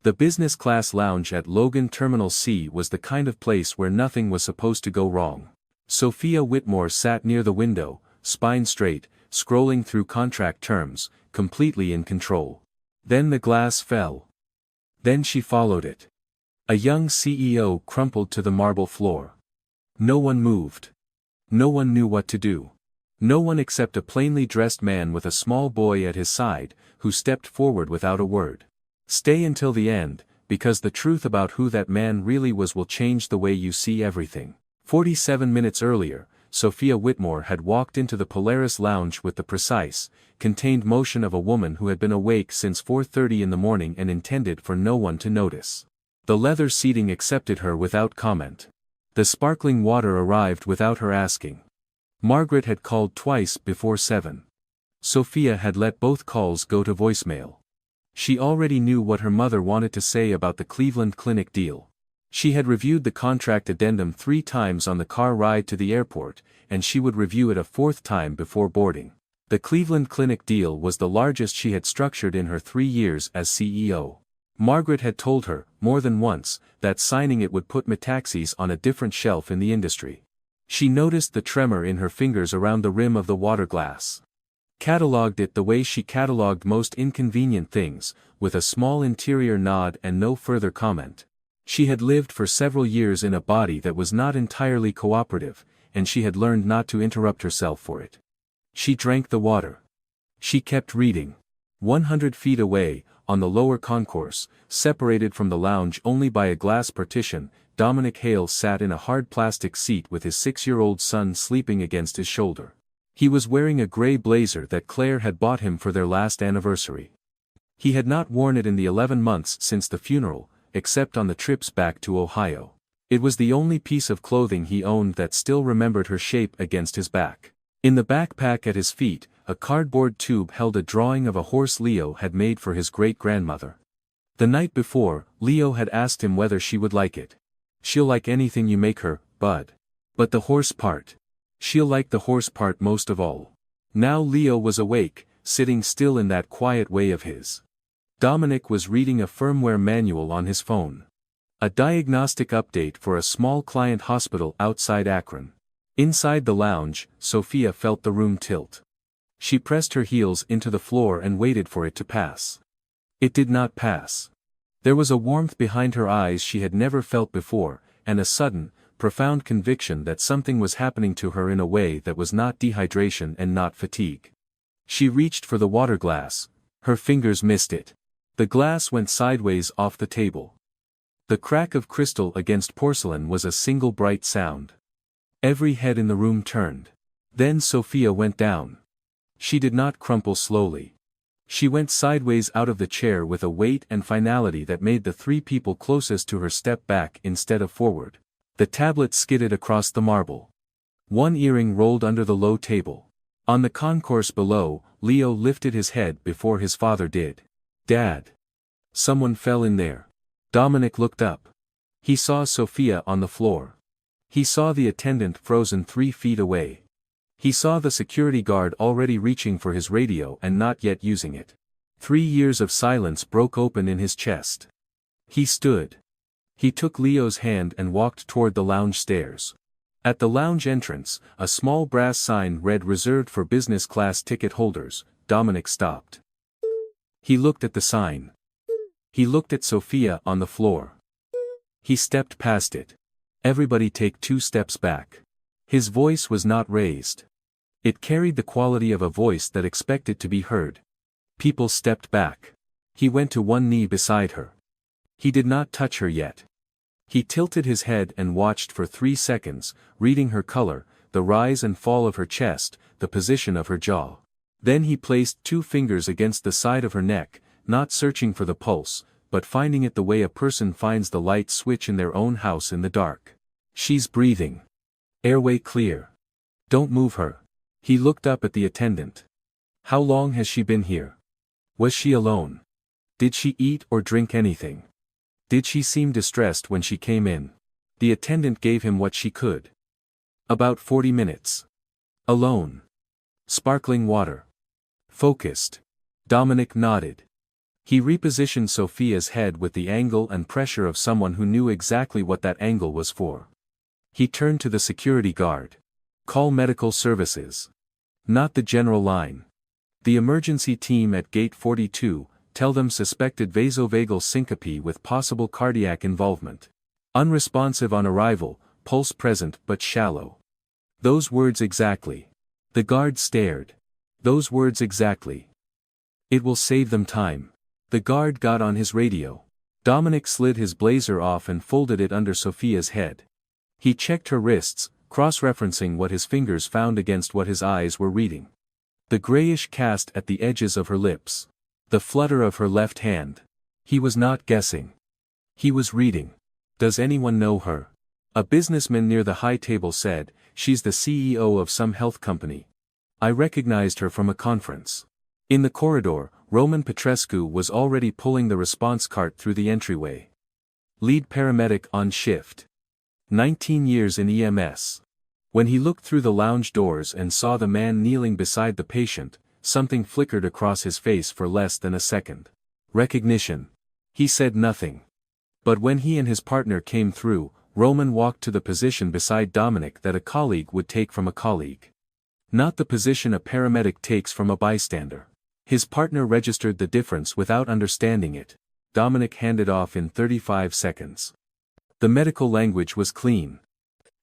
The business class lounge at Logan Terminal C was the kind of place where nothing was supposed to go wrong. Sophia Whitmore sat near the window, spine straight, scrolling through contract terms, completely in control. Then the glass fell. Then she followed it. A young CEO crumpled to the marble floor. No one moved. No one knew what to do. No one except a plainly dressed man with a small boy at his side, who stepped forward without a word. Stay until the end, because the truth about who that man really was will change the way you see everything. 47 minutes earlier, Sophia Whitmore had walked into the Polaris lounge with the precise, contained motion of a woman who had been awake since 4:30 in the morning and intended for no one to notice. The leather seating accepted her without comment. The sparkling water arrived without her asking. Margaret had called twice before 7. Sophia had let both calls go to voicemail. She already knew what her mother wanted to say about the Cleveland Clinic deal. She had reviewed the contract addendum 3 times on the car ride to the airport, and she would review it a 4th time before boarding. The Cleveland Clinic deal was the largest she had structured in her 3 years as CEO. Margaret had told her, more than once, that signing it would put Metaxas on a different shelf in the industry. She noticed the tremor in her fingers around the rim of the water glass. Catalogued it the way she catalogued most inconvenient things, with a small interior nod and no further comment. She had lived for several years in a body that was not entirely cooperative, and she had learned not to interrupt herself for it. She drank the water. She kept reading. 100 feet away, on the lower concourse, separated from the lounge only by a glass partition, Dominic Hale sat in a hard plastic seat with his 6-year-old son sleeping against his shoulder. He was wearing a gray blazer that Claire had bought him for their last anniversary. He had not worn it in the 11 months since the funeral, except on the trips back to Ohio. It was the only piece of clothing he owned that still remembered her shape against his back. In the backpack at his feet, a cardboard tube held a drawing of a horse Leo had made for his great-grandmother. The night before, Leo had asked him whether she would like it. "She'll like anything you make her, bud. But the horse part. She'll like the horse part most of all." Now Leo was awake, sitting still in that quiet way of his. Dominic was reading a firmware manual on his phone. A diagnostic update for a small client hospital outside Akron. Inside the lounge, Sophia felt the room tilt. She pressed her heels into the floor and waited for it to pass. It did not pass. There was a warmth behind her eyes she had never felt before, and a sudden, profound conviction that something was happening to her in a way that was not dehydration and not fatigue. She reached for the water glass. Her fingers missed it. The glass went sideways off the table. The crack of crystal against porcelain was a single bright sound. Every head in the room turned. Then Sophia went down. She did not crumple slowly. She went sideways out of the chair with a weight and finality that made the 3 people closest to her step back instead of forward. The tablet skidded across the marble. One earring rolled under the low table. On the concourse below, Leo lifted his head before his father did. "Dad." Someone fell in there. Dominic looked up. He saw Sophia on the floor. He saw the attendant frozen 3 feet away. He saw the security guard already reaching for his radio and not yet using it. 3 years of silence broke open in his chest. He stood. He took Leo's hand and walked toward the lounge stairs. At the lounge entrance, a small brass sign read "Reserved for business class ticket holders." Dominic stopped. He looked at the sign. He looked at Sophia on the floor. He stepped past it. "Everybody take 2 steps back." His voice was not raised. It carried the quality of a voice that expected to be heard. People stepped back. He went to one knee beside her. He did not touch her yet. He tilted his head and watched for 3 seconds, reading her color, the rise and fall of her chest, the position of her jaw. Then he placed 2 fingers against the side of her neck, not searching for the pulse, but finding it the way a person finds the light switch in their own house in the dark. "She's breathing. Airway clear. Don't move her." He looked up at the attendant. "How long has she been here? Was she alone? Did she eat or drink anything? Did she seem distressed when she came in?" The attendant gave him what she could. "About 40 minutes. Alone. Sparkling water. Focused." Dominic nodded. He repositioned Sophia's head with the angle and pressure of someone who knew exactly what that angle was for. He turned to the security guard. Call medical services. Not the general line. The emergency team at gate 42, tell them suspected vasovagal syncope with possible cardiac involvement. Unresponsive on arrival, pulse present but shallow. Those words exactly. The guard stared. Those words exactly. It will save them time. The guard got on his radio. Dominic slid his blazer off and folded it under Sophia's head. He checked her wrists, cross-referencing what his fingers found against what his eyes were reading. The grayish cast at the edges of her lips. The flutter of her left hand. He was not guessing. He was reading. Does anyone know her? A businessman near the high table said, she's the CEO of some health company. I recognized her from a conference. In the corridor, Roman Petrescu was already pulling the response cart through the entryway. Lead paramedic on shift. 19 years in EMS. When he looked through the lounge doors and saw the man kneeling beside the patient, something flickered across his face for less than a second. Recognition. He said nothing. But when he and his partner came through, Roman walked to the position beside Dominic that a colleague would take from a colleague. Not the position a paramedic takes from a bystander. His partner registered the difference without understanding it. Dominic handed off in 35 seconds. The medical language was clean.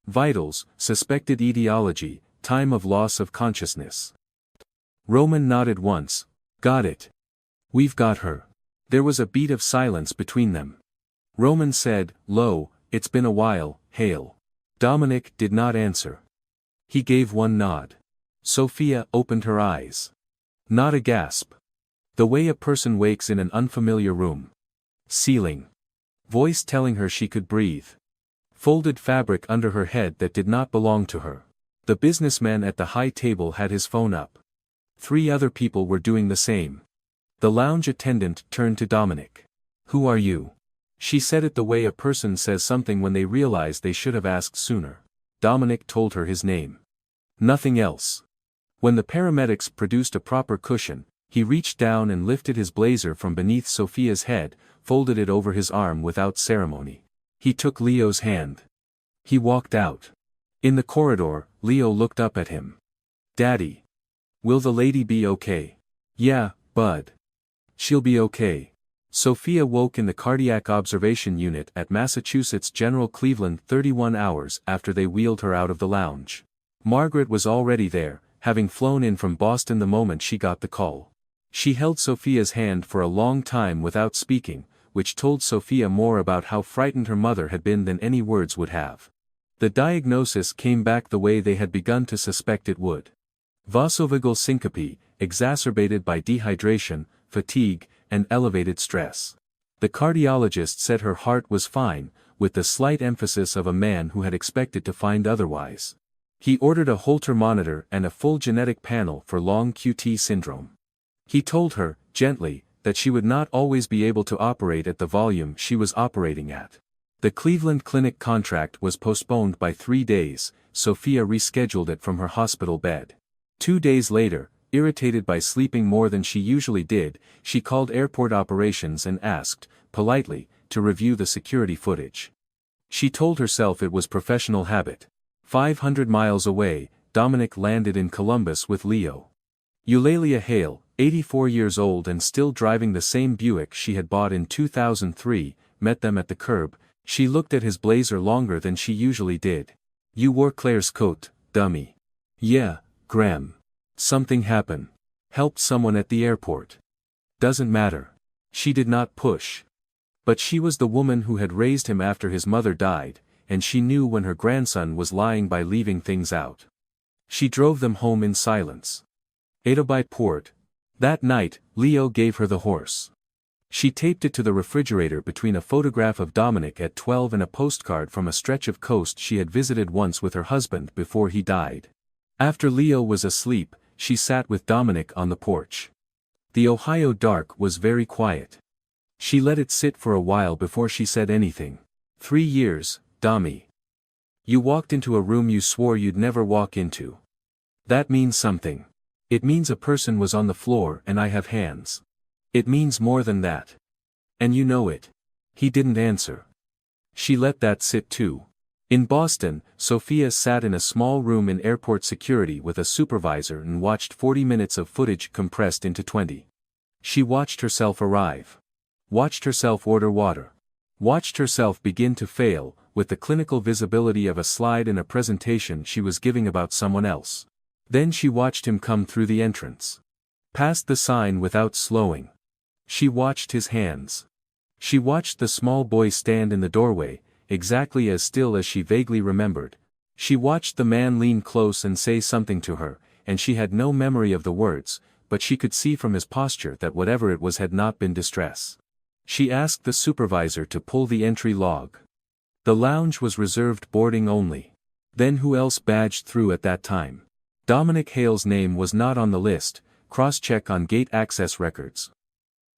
Vitals, suspected etiology, time of loss of consciousness. Roman nodded once. Got it. We've got her. There was a beat of silence between them. Roman said, low, it's been a while, Hale. Dominic did not answer. He gave one nod. Sophia opened her eyes. Not a gasp. The way a person wakes in an unfamiliar room. Ceiling. Voice telling her she could breathe. Folded fabric under her head that did not belong to her. The businessman at the high table had his phone up. 3 other people were doing the same. The lounge attendant turned to Dominic. Who are you? She said it the way a person says something when they realize they should have asked sooner. Dominic told her his name. Nothing else. When the paramedics produced a proper cushion, he reached down and lifted his blazer from beneath Sophia's head, folded it over his arm without ceremony. He took Leo's hand. He walked out. In the corridor, Leo looked up at him. Daddy. Will the lady be okay? Yeah, bud. She'll be okay. Sophia woke in the cardiac observation unit at Massachusetts General Cleveland 31 hours after they wheeled her out of the lounge. Margaret was already there, having flown in from Boston the moment she got the call. She held Sophia's hand for a long time without speaking, which told Sophia more about how frightened her mother had been than any words would have. The diagnosis came back the way they had begun to suspect it would. Vasovagal syncope, exacerbated by dehydration, fatigue, and elevated stress. The cardiologist said her heart was fine, with the slight emphasis of a man who had expected to find otherwise. He ordered a Holter monitor and a full genetic panel for long QT syndrome. He told her, gently, that she would not always be able to operate at the volume she was operating at. The Cleveland Clinic contract was postponed by 3 days, Sophia rescheduled it from her hospital bed. 2 days later, irritated by sleeping more than she usually did, she called airport operations and asked, politely, to review the security footage. She told herself it was professional habit. 500 miles away, Dominic landed in Columbus with Leo. Eulalia Hale, 84 years old and still driving the same Buick she had bought in 2003, met them at the curb. She looked at his blazer longer than she usually did. You wore Claire's coat, dummy. Yeah, Graham. Something happened. Helped someone at the airport. Doesn't matter. She did not push. But she was the woman who had raised him after his mother died, and she knew when her grandson was lying by leaving things out. She drove them home in silence. By Port. That night, Leo gave her the horse. She taped it to the refrigerator between a photograph of Dominic at 12 and a postcard from a stretch of coast she had visited once with her husband before he died. After Leo was asleep, she sat with Dominic on the porch. The Ohio dark was very quiet. She let it sit for a while before she said anything. 3 years, Dommy. You walked into a room you swore you'd never walk into. That means something. It means a person was on the floor and I have hands. It means more than that. And you know it. He didn't answer. She let that sit too. In Boston, Sophia sat in a small room in airport security with a supervisor and watched 40 minutes of footage compressed into 20. She watched herself arrive. Watched herself order water. Watched herself begin to fail, with the clinical visibility of a slide in a presentation she was giving about someone else. Then she watched him come through the entrance. Past the sign without slowing. She watched his hands. She watched the small boy stand in the doorway, exactly as still as she vaguely remembered. She watched the man lean close and say something to her, and she had no memory of the words, but she could see from his posture that whatever it was had not been distress. She asked the supervisor to pull the entry log. The lounge was reserved boarding only. Then who else badged through at that time? Dominic Hale's name was not on the list, cross-check on gate access records.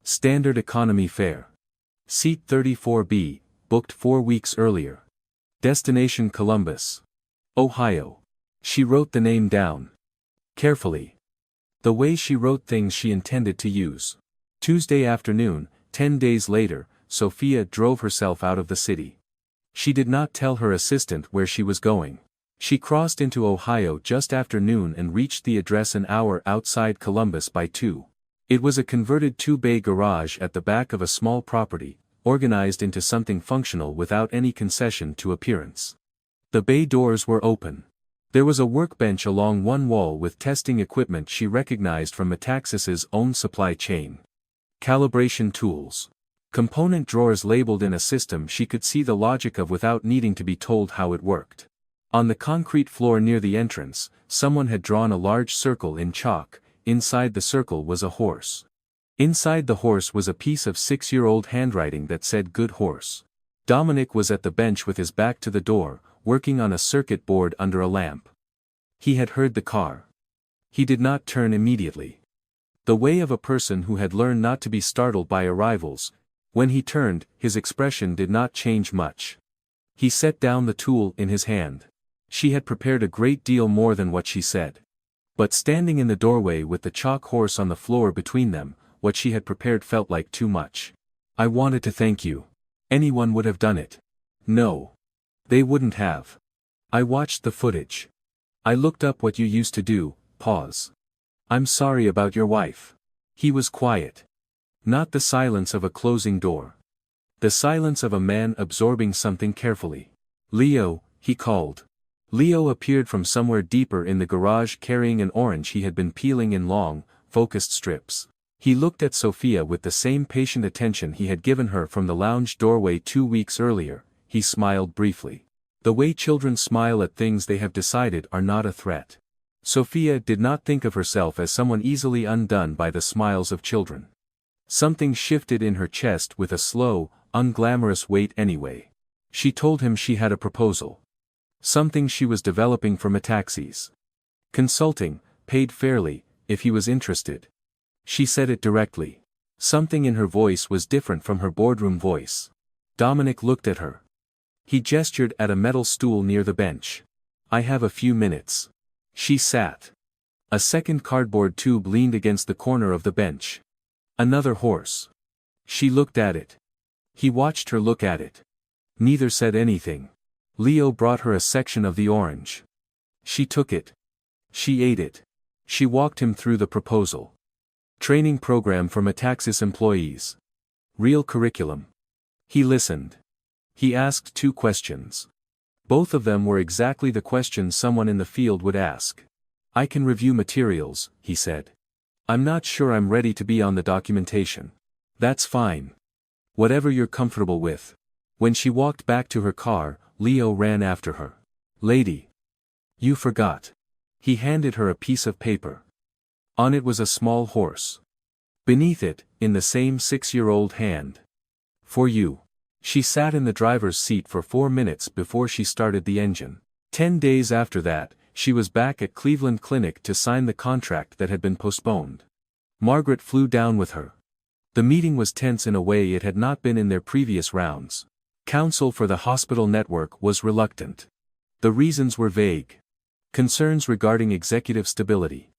Standard economy fare. Seat 34B, booked 4 weeks earlier. Destination Columbus, Ohio. She wrote the name down. Carefully. The way she wrote things she intended to use. Tuesday afternoon, 10 days later, Sophia drove herself out of the city. She did not tell her assistant where she was going. She crossed into Ohio just after noon and reached the address an hour outside Columbus by 2. It was a converted 2-bay garage at the back of a small property, organized into something functional without any concession to appearance. The bay doors were open. There was a workbench along one wall with testing equipment she recognized from Metaxas's own supply chain. Calibration tools. Component drawers labeled in a system she could see the logic of without needing to be told how it worked. On the concrete floor near the entrance, someone had drawn a large circle in chalk. Inside the circle was a horse. Inside the horse was a piece of 6-year-old handwriting that said "Good horse." Dominic was at the bench with his back to the door, working on a circuit board under a lamp. He had heard the car. He did not turn immediately. The way of a person who had learned not to be startled by arrivals. When he turned, his expression did not change much. He set down the tool in his hand. She had prepared a great deal more than what she said. But standing in the doorway with the chalk horse on the floor between them, what she had prepared felt like too much. "I wanted to thank you. Anyone would have done it." "No. They wouldn't have. I watched the footage. I looked up what you used to do." Pause. "I'm sorry about your wife." He was quiet. Not the silence of a closing door. The silence of a man absorbing something carefully. "Leo," he called. Leo appeared from somewhere deeper in the garage carrying an orange he had been peeling in long, focused strips. He looked at Sophia with the same patient attention he had given her from the lounge doorway 2 weeks earlier. He smiled briefly. The way children smile at things they have decided are not a threat. Sophia did not think of herself as someone easily undone by the smiles of children. Something shifted in her chest with a slow, unglamorous weight anyway. She told him she had a proposal. Something she was developing for Metaxas. Consulting, paid fairly, if he was interested. She said it directly. Something in her voice was different from her boardroom voice. Dominic looked at her. He gestured at a metal stool near the bench. "I have a few minutes." She sat. A second cardboard tube leaned against the corner of the bench. Another horse. She looked at it. He watched her look at it. Neither said anything. Leo brought her a section of the orange. She took it. She ate it. She walked him through the proposal. Training program for Metaxas employees. Real curriculum. He listened. He asked 2 questions. Both of them were exactly the questions someone in the field would ask. "I can review materials," he said. "I'm not sure I'm ready to be on the documentation." "That's fine. Whatever you're comfortable with." When she walked back to her car, Leo ran after her. "Lady. You forgot." He handed her a piece of paper. On it was a small horse. Beneath it, in the same 6-year-old hand. "For you." She sat in the driver's seat for 4 minutes before she started the engine. 10 days after that, she was back at Cleveland Clinic to sign the contract that had been postponed. Margaret flew down with her. The meeting was tense in a way it had not been in their previous rounds. Counsel for the hospital network was reluctant. The reasons were vague. Concerns regarding executive stability.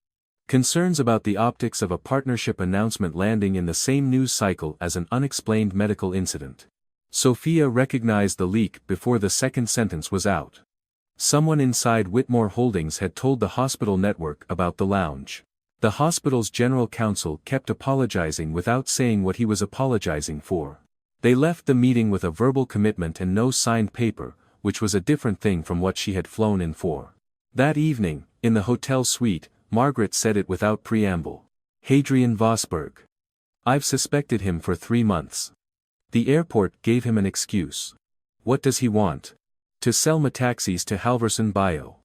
Concerns about the optics of a partnership announcement landing in the same news cycle as an unexplained medical incident. Sophia recognized the leak before the second sentence was out. Someone inside Whitmore Holdings had told the hospital network about the lounge. The hospital's general counsel kept apologizing without saying what he was apologizing for. They left the meeting with a verbal commitment and no signed paper, which was a different thing from what she had flown in for. That evening, in the hotel suite, Margaret said it without preamble. Hadrian Vosberg. I've suspected him for 3 months. The airport gave him an excuse. What does he want? To sell Metaxas to Halverson Bio.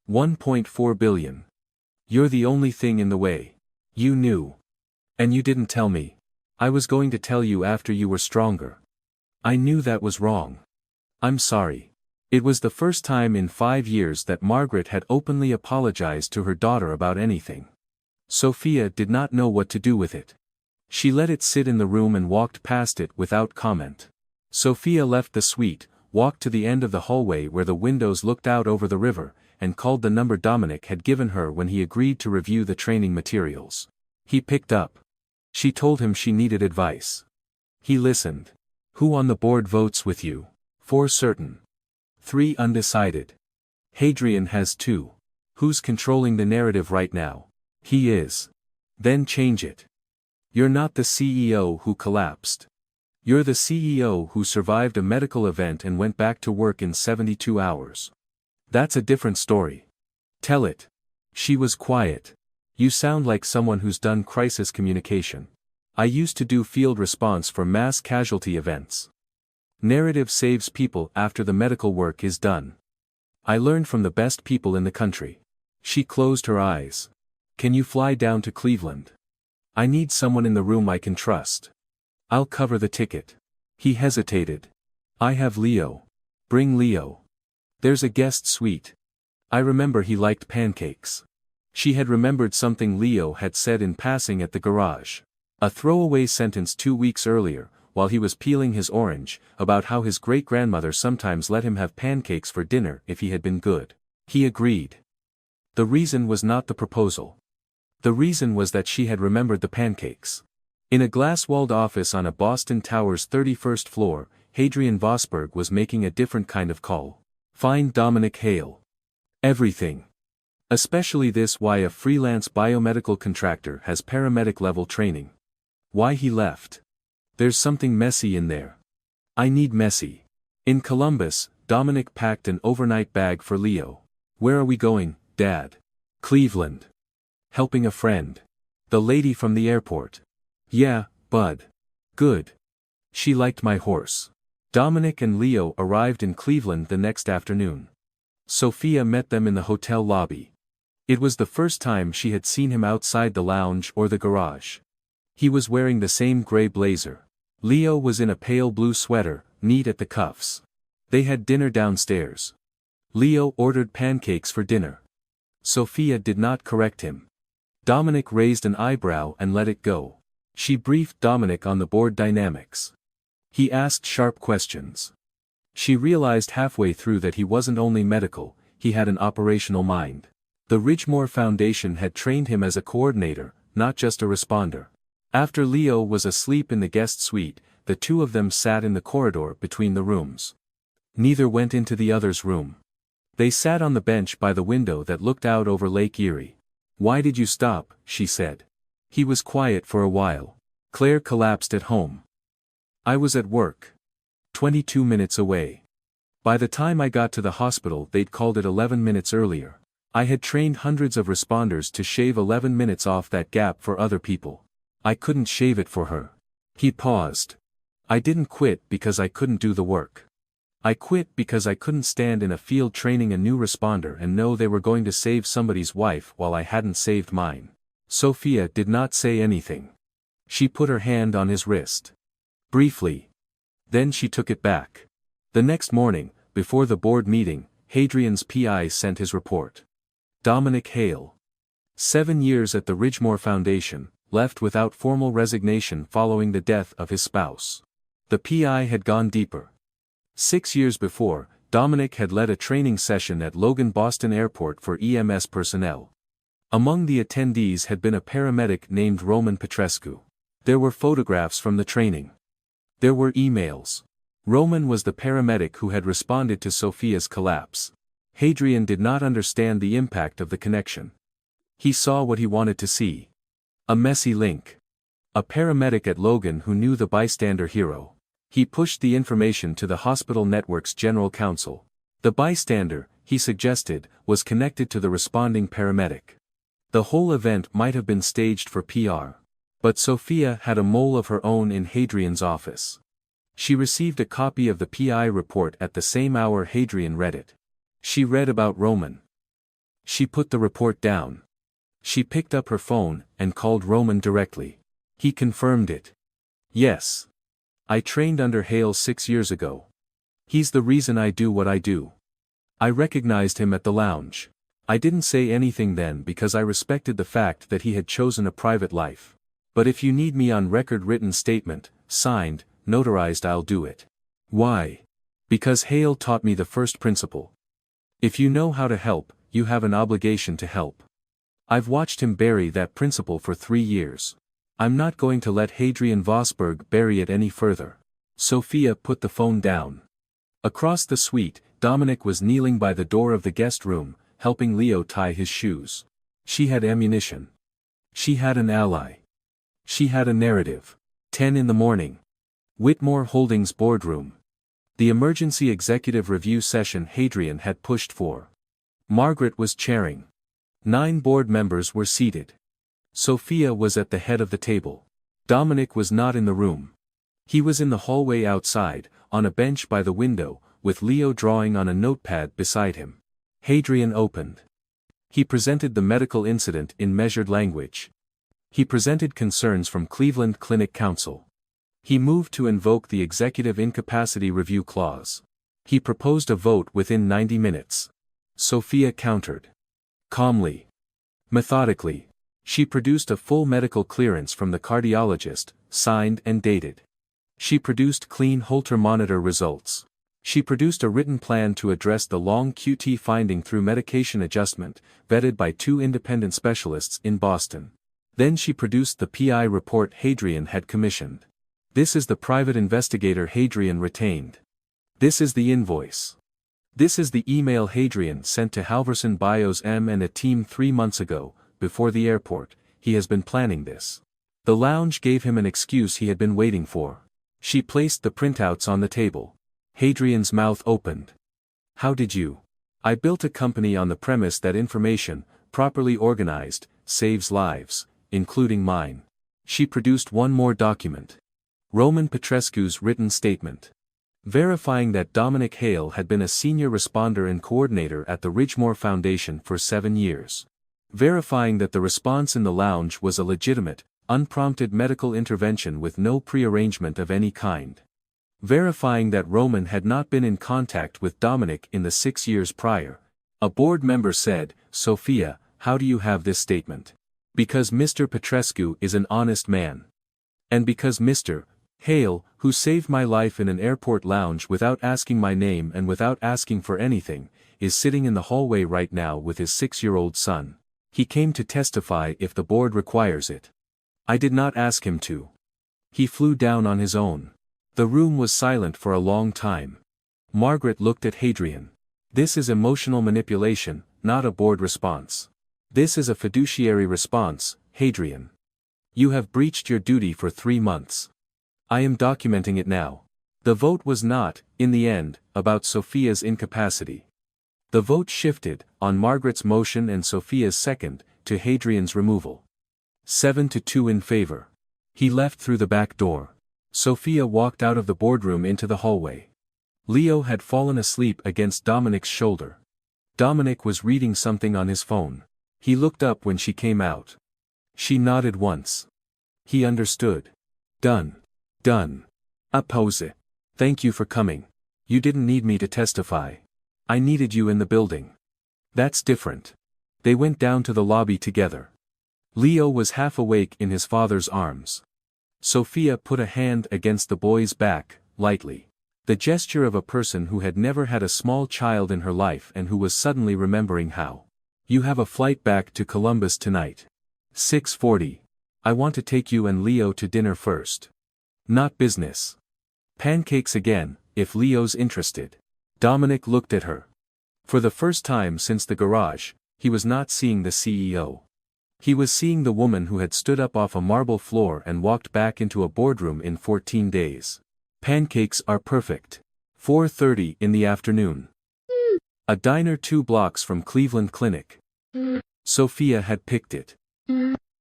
1.4 billion. You're the only thing in the way. You knew. And you didn't tell me. I was going to tell you after you were stronger. I knew that was wrong. I'm sorry. It was the first time in 5 years that Margaret had openly apologized to her daughter about anything. Sophia did not know what to do with it. She let it sit in the room and walked past it without comment. Sophia left the suite, walked to the end of the hallway where the windows looked out over the river, and called the number Dominic had given her when he agreed to review the training materials. He picked up. She told him she needed advice. He listened. Who on the board votes with you? 4 certain. 3 undecided. Hadrian has 2. Who's controlling the narrative right now? He is. Then change it. You're not the CEO who collapsed. You're the CEO who survived a medical event and went back to work in 72 hours. That's a different story. Tell it. She was quiet. You sound like someone who's done crisis communication. I used to do field response for mass casualty events. Narrative saves people after the medical work is done. I learned from the best people in the country. She closed her eyes. Can you fly down to Cleveland? I need someone in the room I can trust. I'll cover the ticket. He hesitated. I have Leo. Bring Leo. There's a guest suite. I remember he liked pancakes. She had remembered something Leo had said in passing at the garage. A throwaway sentence 2 weeks earlier, while he was peeling his orange, about how his great-grandmother sometimes let him have pancakes for dinner if he had been good. He agreed. The reason was not the proposal. The reason was that she had remembered the pancakes. In a glass-walled office on a Boston Tower's 31st floor, Hadrian Vosberg was making a different kind of call. Find Dominic Hale. Everything. Especially this: why a freelance biomedical contractor has paramedic-level training. Why he left. There's something messy in there. I need messy. In Columbus, Dominic packed an overnight bag for Leo. Where are we going, Dad? Cleveland. Helping a friend. The lady from the airport. Yeah, Bud. Good. She liked my horse. Dominic and Leo arrived in Cleveland the next afternoon. Sophia met them in the hotel lobby. It was the first time she had seen him outside the lounge or the garage. He was wearing the same gray blazer. Leo was in a pale blue sweater, neat at the cuffs. They had dinner downstairs. Leo ordered pancakes for dinner. Sophia did not correct him. Dominic raised an eyebrow and let it go. She briefed Dominic on the board dynamics. He asked sharp questions. She realized halfway through that he wasn't only medical, he had an operational mind. The Ridgemore Foundation had trained him as a coordinator, not just a responder. After Leo was asleep in the guest suite, the two of them sat in the corridor between the rooms. Neither went into the other's room. They sat on the bench by the window that looked out over Lake Erie. Why did you stop? She said. He was quiet for a while. Claire collapsed at home. I was at work. 22 minutes away. By the time I got to the hospital, they'd called it 11 minutes earlier. I had trained hundreds of responders to shave 11 minutes off that gap for other people. I couldn't shave it for her. He paused. I didn't quit because I couldn't do the work. I quit because I couldn't stand in a field training a new responder and know they were going to save somebody's wife while I hadn't saved mine. Sophia did not say anything. She put her hand on his wrist. Briefly. Then she took it back. The next morning, before the board meeting, Hadrian's PI sent his report. Dominic Hale. 7 years at the Ridgemore Foundation, left without formal resignation following the death of his spouse. The PI had gone deeper. 6 years before, Dominic had led a training session at Logan Boston Airport for EMS personnel. Among the attendees had been a paramedic named Roman Petrescu. There were photographs from the training. There were emails. Roman was the paramedic who had responded to Sophia's collapse. Hadrian did not understand the impact of the connection. He saw what he wanted to see. A messy link. A paramedic at Logan who knew the bystander hero. He pushed the information to the hospital network's general counsel. The bystander, he suggested, was connected to the responding paramedic. The whole event might have been staged for PR. But Sophia had a mole of her own in Hadrian's office. She received a copy of the PI report at the same hour Hadrian read it. She read about Roman. She put the report down. She picked up her phone and called Roman directly. He confirmed it. Yes. I trained under Hale 6 years ago. He's the reason I do what I do. I recognized him at the lounge. I didn't say anything then because I respected the fact that he had chosen a private life. But if you need me on record written statement, signed, notarized, I'll do it. Why? Because Hale taught me the first principle. If you know how to help, you have an obligation to help. I've watched him bury that principle for 3 years. I'm not going to let Hadrian Vosberg bury it any further. Sophia put the phone down. Across the suite, Dominic was kneeling by the door of the guest room, helping Leo tie his shoes. She had ammunition. She had an ally. She had a narrative. 10 in the morning. Whitmore Holdings boardroom. The emergency executive review session Hadrian had pushed for. Margaret was chairing. 9 board members were seated. Sophia was at the head of the table. Dominic was not in the room. He was in the hallway outside, on a bench by the window, with Leo drawing on a notepad beside him. Hadrian opened. He presented the medical incident in measured language. He presented concerns from Cleveland Clinic Council. He moved to invoke the Executive Incapacity Review Clause. He proposed a vote within 90 minutes. Sophia countered. Calmly. Methodically. She produced a full medical clearance from the cardiologist, signed and dated. She produced clean Holter monitor results. She produced a written plan to address the long QT finding through medication adjustment, vetted by 2 independent specialists in Boston. Then she produced the PI report Hadrian had commissioned. This is the private investigator Hadrian retained. This is the invoice. This is the email Hadrian sent to Halverson Bios M and a team 3 months ago, before the airport. He has been planning this. The lounge gave him an excuse he had been waiting for. She placed the printouts on the table. Hadrian's mouth opened. How did you? I built a company on the premise that information, properly organized, saves lives, including mine. She produced one more document. Roman Petrescu's written statement. Verifying that Dominic Hale had been a senior responder and coordinator at the Ridgemore Foundation for 7 years. Verifying that the response in the lounge was a legitimate, unprompted medical intervention with no prearrangement of any kind. Verifying that Roman had not been in contact with Dominic in the 6 years prior. A board member said, Sophia, how do you have this statement? Because Mr. Petrescu is an honest man. And because Mr. Hale, who saved my life in an airport lounge without asking my name and without asking for anything, is sitting in the hallway right now with his 6-year-old son. He came to testify if the board requires it. I did not ask him to. He flew down on his own. The room was silent for a long time. Margaret looked at Hadrian. This is emotional manipulation, not a board response. This is a fiduciary response, Hadrian. You have breached your duty for 3 months. I am documenting it now. The vote was not, in the end, about Sophia's incapacity. The vote shifted, on Margaret's motion and Sophia's second, to Hadrian's removal. 7-2 in favor. He left through the back door. Sophia walked out of the boardroom into the hallway. Leo had fallen asleep against Dominic's shoulder. Dominic was reading something on his phone. He looked up when she came out. She nodded once. He understood. Done. Done. A pause. Thank you for coming. You didn't need me to testify. I needed you in the building. That's different. They went down to the lobby together. Leo was half awake in his father's arms. Sophia put a hand against the boy's back, lightly. The gesture of a person who had never had a small child in her life and who was suddenly remembering how. You have a flight back to Columbus tonight. 6:40. I want to take you and Leo to dinner first. Not business. Pancakes again, if Leo's interested. Dominic looked at her. For the first time since the garage, he was not seeing the CEO. He was seeing the woman who had stood up off a marble floor and walked back into a boardroom in 14 days. Pancakes are perfect. 4:30 in the afternoon. A diner 2 blocks from Cleveland Clinic. Sophia had picked it.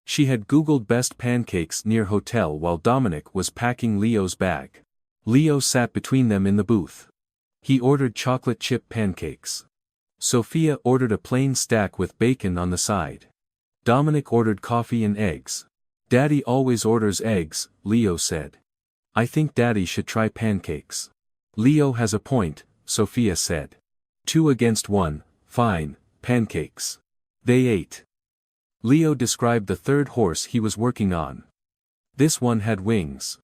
She had Googled best pancakes near hotel while Dominic was packing Leo's bag. Leo sat between them in the booth. He ordered chocolate chip pancakes. Sophia ordered a plain stack with bacon on the side. Dominic ordered coffee and eggs. Daddy always orders eggs, Leo said. I think Daddy should try pancakes. Leo has a point, Sophia said. 2 against 1, fine, pancakes. They ate. Leo described the third horse he was working on. This one had wings.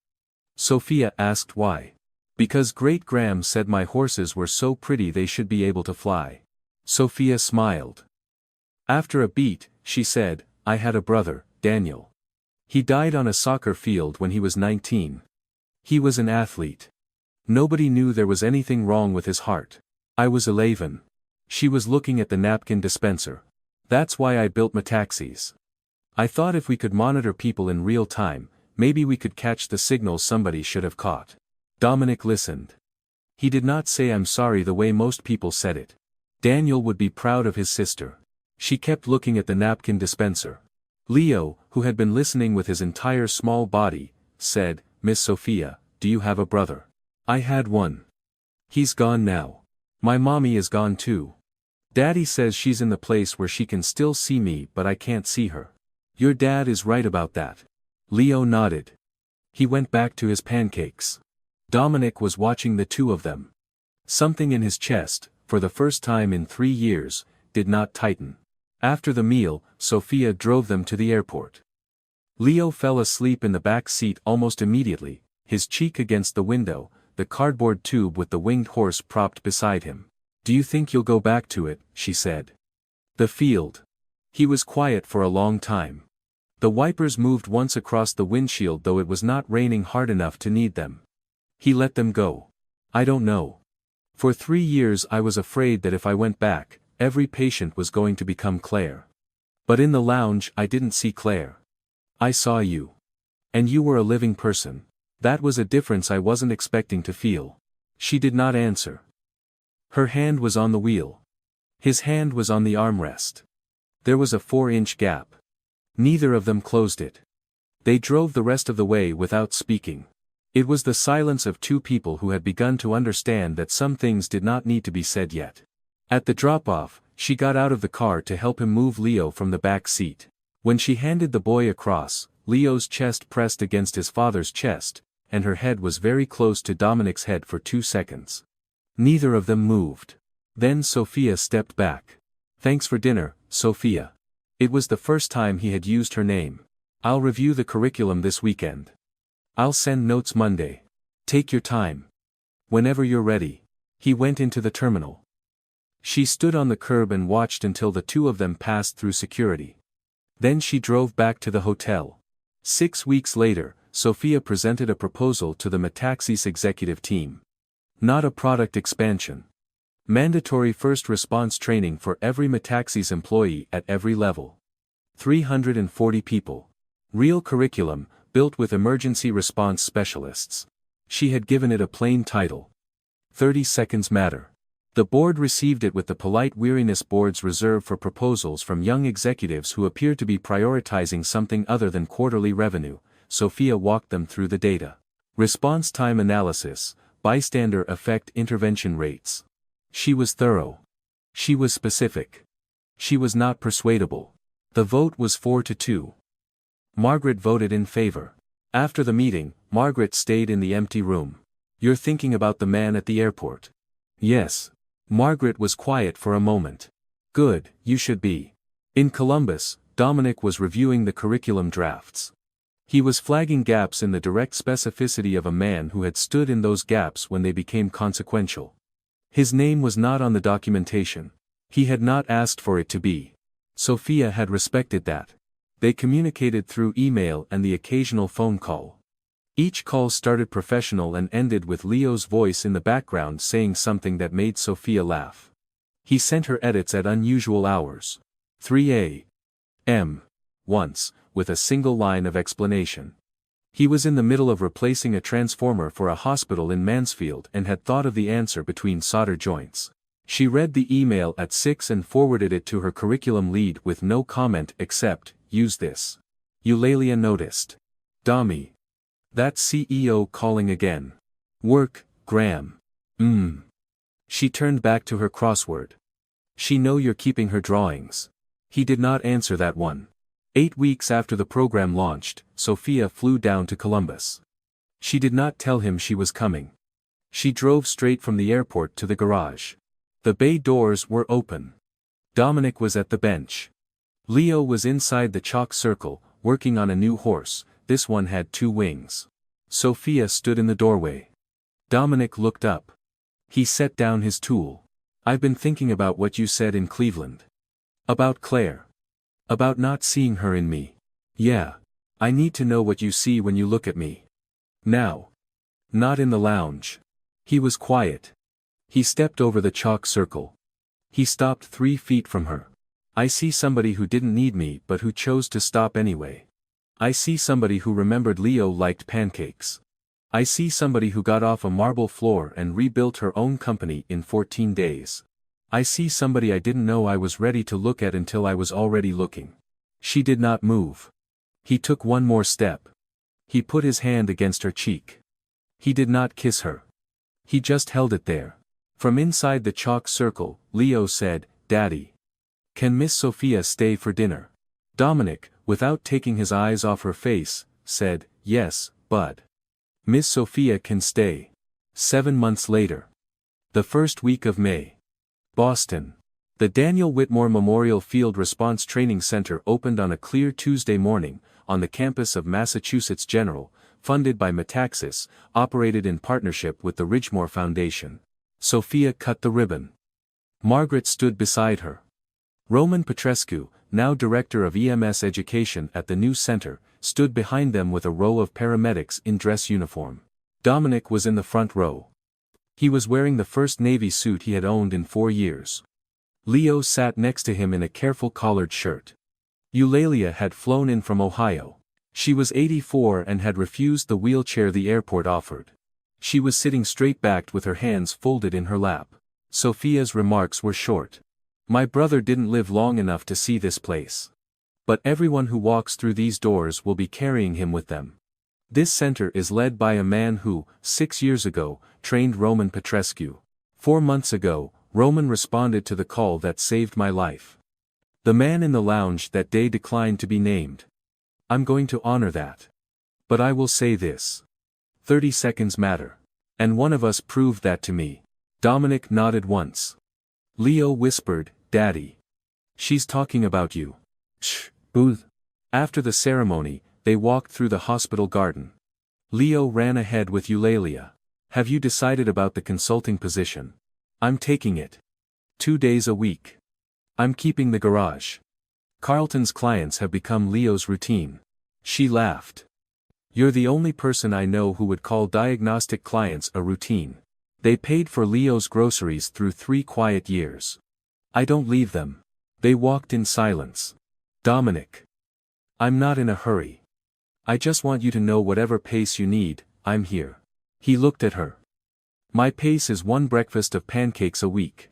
Sophia asked why. Because Great Graham said my horses were so pretty they should be able to fly. Sophia smiled. After a beat, she said, I had a brother, Daniel. He died on a soccer field when he was 19. He was an athlete. Nobody knew there was anything wrong with his heart. I was 11. She was looking at the napkin dispenser. That's why I built Metaxis. I thought if we could monitor people in real time, maybe we could catch the signals somebody should have caught. Dominic listened. He did not say I'm sorry the way most people said it. Daniel would be proud of his sister. She kept looking at the napkin dispenser. Leo, who had been listening with his entire small body, said, Miss Sophia, do you have a brother? I had one. He's gone now. My mommy is gone too. Daddy says she's in the place where she can still see me but I can't see her. Your dad is right about that. Leo nodded. He went back to his pancakes. Dominic was watching the two of them. Something in his chest, for the first time in 3 years, did not tighten. After the meal, Sophia drove them to the airport. Leo fell asleep in the back seat almost immediately, his cheek against the window, the cardboard tube with the winged horse propped beside him. Do you think you'll go back to it, she said. The field. He was quiet for a long time. The wipers moved once across the windshield though it was not raining hard enough to need them. He let them go. I don't know. For 3 years I was afraid that if I went back, every patient was going to become Claire. But in the lounge I didn't see Claire. I saw you. And you were a living person. That was a difference I wasn't expecting to feel. She did not answer. Her hand was on the wheel. His hand was on the armrest. There was a 4-inch gap. Neither of them closed it. They drove the rest of the way without speaking. It was the silence of two people who had begun to understand that some things did not need to be said yet. At the drop-off, she got out of the car to help him move Leo from the back seat. When she handed the boy across, Leo's chest pressed against his father's chest, and her head was very close to Dominic's head for 2 seconds. Neither of them moved. Then Sophia stepped back. Thanks for dinner, Sophia. It was the first time he had used her name. I'll review the curriculum this weekend. I'll send notes Monday. Take your time. Whenever you're ready. He went into the terminal. She stood on the curb and watched until the two of them passed through security. Then she drove back to the hotel. 6 weeks later, Sophia presented a proposal to the Metaxis executive team. Not a product expansion. Mandatory first response training for every Metaxis employee at every level. 340 people. Real curriculum, built with emergency response specialists. She had given it a plain title. 30 Seconds Matter. The board received it with the polite weariness boards reserved for proposals from young executives who appeared to be prioritizing something other than quarterly revenue. Sophia walked them through the data. Response time analysis, bystander effect intervention rates. She was thorough. She was specific. She was not persuadable. The vote was 4-2. Margaret voted in favor. After the meeting, Margaret stayed in the empty room. You're thinking about the man at the airport? Yes. Margaret was quiet for a moment. Good, you should be. In Columbus, Dominic was reviewing the curriculum drafts. He was flagging gaps in the direct specificity of a man who had stood in those gaps when they became consequential. His name was not on the documentation. He had not asked for it to be. Sophia had respected that. They communicated through email and the occasional phone call. Each call started professional and ended with Leo's voice in the background saying something that made Sophia laugh. He sent her edits at unusual hours. 3 a.m. once, with a single line of explanation. He was in the middle of replacing a transformer for a hospital in Mansfield and had thought of the answer between solder joints. She read the email at 6 and forwarded it to her curriculum lead with no comment except, "Use this." Eulalia noticed. "Dommy. That CEO calling again. Work, Graham. She turned back to her crossword. "She know you're keeping her drawings." He did not answer that one. 8 weeks after the program launched, Sophia flew down to Columbus. She did not tell him she was coming. She drove straight from the airport to the garage. The bay doors were open. Dominic was at the bench. Leo was inside the chalk circle, working on a new horse. This one had 2 wings. Sophia stood in the doorway. Dominic looked up. He set down his tool. "I've been thinking about what you said in Cleveland. About Claire. About not seeing her in me. Yeah. I need to know what you see when you look at me. Now. Not in the lounge." He was quiet. He stepped over the chalk circle. He stopped 3 feet from her. "I see somebody who didn't need me but who chose to stop anyway. I see somebody who remembered Leo liked pancakes. I see somebody who got off a marble floor and rebuilt her own company in 14 days. I see somebody I didn't know I was ready to look at until I was already looking." She did not move. He took one more step. He put his hand against her cheek. He did not kiss her. He just held it there. From inside the chalk circle, Leo said, "Daddy. Can Miss Sophia stay for dinner?" Dominic, without taking his eyes off her face, said, "Yes, Bud. Miss Sophia can stay." 7 months later. The first week of May. Boston. The Daniel Whitmore Memorial Field Response Training Center opened on a clear Tuesday morning, on the campus of Massachusetts General, funded by Metaxas, operated in partnership with the Ridgemore Foundation. Sophia cut the ribbon. Margaret stood beside her. Roman Petrescu, now director of EMS education at the new center, stood behind them with a row of paramedics in dress uniform. Dominic was in the front row. He was wearing the first navy suit he had owned in 4 years. Leo sat next to him in a careful collared shirt. Eulalia had flown in from Ohio. She was 84 and had refused the wheelchair the airport offered. She was sitting straight-backed with her hands folded in her lap. Sophia's remarks were short. "My brother didn't live long enough to see this place. But everyone who walks through these doors will be carrying him with them. This center is led by a man who, 6 years ago, trained Roman Petrescu. 4 months ago, Roman responded to the call that saved my life. The man in the lounge that day declined to be named. I'm going to honor that. But I will say this. 30 seconds matter. And one of us proved that to me." Dominic nodded once. Leo whispered, "Daddy. She's talking about you." "Shh, Booth." After the ceremony, they walked through the hospital garden. Leo ran ahead with Eulalia. "Have you decided about the consulting position?" "I'm taking it. 2 days a week. I'm keeping the garage. Carlton's clients have become Leo's routine." She laughed. "You're the only person I know who would call diagnostic clients a routine." They paid for Leo's groceries through 3 quiet years. "I don't leave them." They walked in silence. "Dominic. I'm not in a hurry. I just want you to know whatever pace you need, I'm here." He looked at her. "My pace is 1 breakfast of pancakes a week.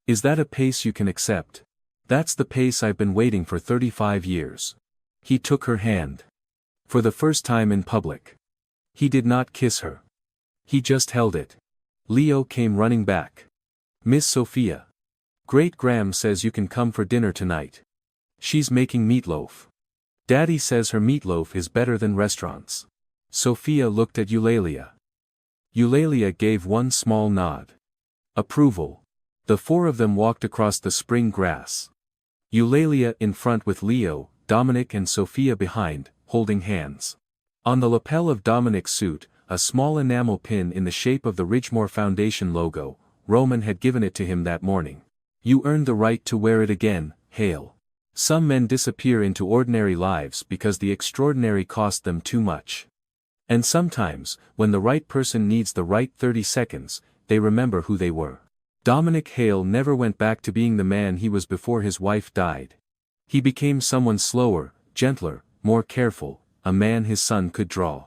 Is that a pace you can accept?" "That's the pace I've been waiting for 35 years. He took her hand. For the first time in public. He did not kiss her. He just held it. Leo came running back. "Miss Sophia. Great Graham says you can come for dinner tonight. She's making meatloaf. Daddy says her meatloaf is better than restaurants." Sophia looked at Eulalia. Eulalia gave one small nod. Approval. The 4 of them walked across the spring grass. Eulalia in front with Leo, Dominic and Sophia behind, holding hands. On the lapel of Dominic's suit, a small enamel pin in the shape of the Ridgemore Foundation logo, Roman had given it to him that morning. "You earned the right to wear it again, Hale. Some men disappear into ordinary lives because the extraordinary cost them too much. And sometimes, when the right person needs the right 30 seconds, they remember who they were. Dominic Hale never went back to being the man he was before his wife died. He became someone slower, gentler, more careful, a man his son could draw.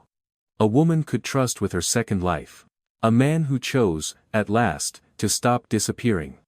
A woman could trust with her second life. A man who chose, at last, to stop disappearing.